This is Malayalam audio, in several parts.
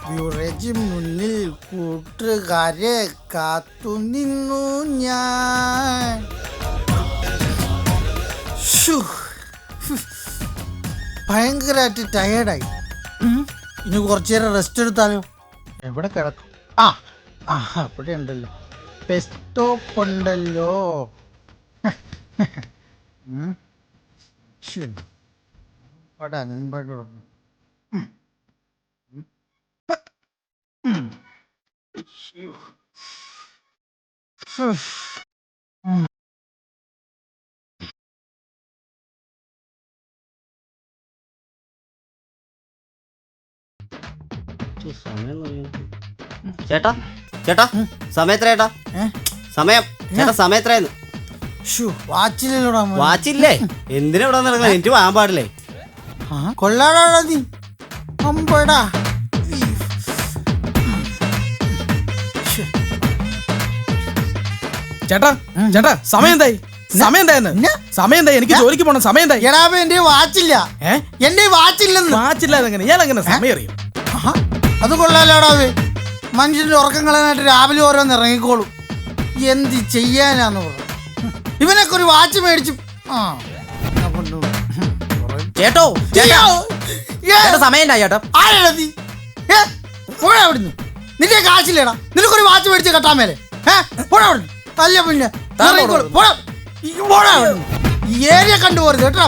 ബ്യൂറേജ് മുന്നിൽ കൂട്ടുകാരെ കാത്തു നിന്നു ഞാൻ. ഭയങ്കരമായിട്ട് ടയേർഡായി. ഇനി കുറച്ചു നേരം റെസ്റ്റ് എടുത്താലോ? എവിടെ കിടക്കും? അവിടെ ഉണ്ടല്ലോ, പെസ്റ്റോപ്പ് ഉണ്ടല്ലോ. അവിടെ അൻപഴം. ചേട്ടാ ചേട്ടാ സമയത്രേട്ടാ? സമയം ചേട്ടാ സമയത്രയെന്ന്? വാച്ചില്ലല്ലോടാ. വാച്ചില്ലേ? എന്തിനാ ഇവിടെ നടക്കുന്നത്? എനിക്ക് വാങ്ങാൻ പാടില്ലേ? കൊള്ളാടാ നീ അമ്പടാ. ചേട്ടാ ചേട്ടാ സമയം എന്തായി? സമയം എന്തായെന്ന്? സമയം എന്തായി? എനിക്ക് ജോലിക്ക് പോണം. സമയം എന്തായി? എടാ എന്റെ വാച്ചില്ല. എന്റെ വാച്ചില്ലെന്ന്. വാച്ചില്ലാതെ എങ്ങനെ ഇയാളെങ്ങനെ സമയം അറിയും? അത് കൊള്ളാലോടാ. മനുഷ്യന്റെ ഉറക്കം കളയാനായിട്ട് രാവിലെ ഓരോന്ന് ഇറങ്ങിക്കോളും. എന്ത് ചെയ്യാനാന്ന് പറഞ്ഞു. ഇവനൊക്കെ ഒരു വാച്ച് മേടിച്ചു. ചേട്ടോ സമയം ചേട്ടാ. ആരാടാ നീ? പോടാ അവിടുന്ന്. നിന്റെ കാശില്ലേടാ? നിനക്കൊരു വാച്ച് മേടിച്ച് കെട്ടാൻ മേലെ. പോടാ അവിടുന്ന്. അല്ല പിന്നെ ഈ ഏരിയ കണ്ടുപോരുത് കേട്ടോ.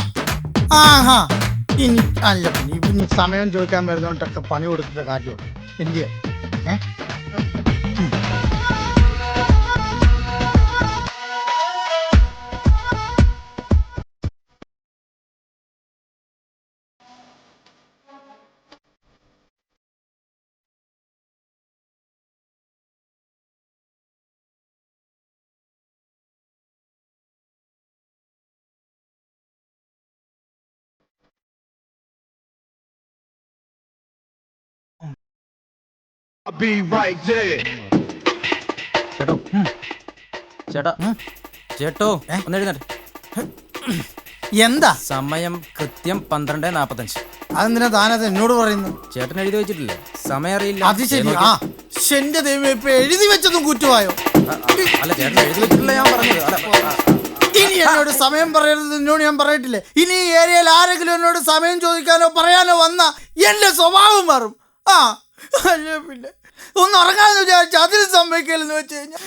ഇനി അല്ല പിന്നെ ഇവന് സമയം ചോദിക്കാൻ വരുന്നോണ്ടൊക്കെ പണി കൊടുത്തിട്ട് കാര്യമുള്ളൂ. എന്തിയാ ചേട്ടോ ചേട്ടോ ഒന്ന് എഴുന്നേറ്റ്. എന്താ? സമയം കൃത്യം 12:45. അതെന്തിനാ താനത് എന്നോട് പറയുന്നു? ചേട്ടൻ എഴുതി വെച്ചിട്ടില്ലേ? സമയം അറിയില്ല. അത് ശരി. എന്റെ ദൈവം ഇപ്പൊ എഴുതി വെച്ചതും കുറ്റമായോ? അല്ല ചേട്ടൻ എഴുതി വെച്ചിട്ടില്ല ഞാൻ പറഞ്ഞത്. ഇനി എന്നോട് സമയം പറയരുത് എന്നോട് ഞാൻ പറയട്ടില്ലേ? ഇനി ഈ ഏരിയയിൽ ആരെങ്കിലും എന്നോട് സമയം ചോദിക്കാനോ പറയാനോ വന്നാ എന്റെ സ്വഭാവം മാറും. അല്ല പിന്നെ ഒന്ന് ഉറങ്ങാന്ന് വിചാരിച്ചു അതിൽ സമ്മതിക്കലെന്ന് വെച്ച് കഴിഞ്ഞാൽ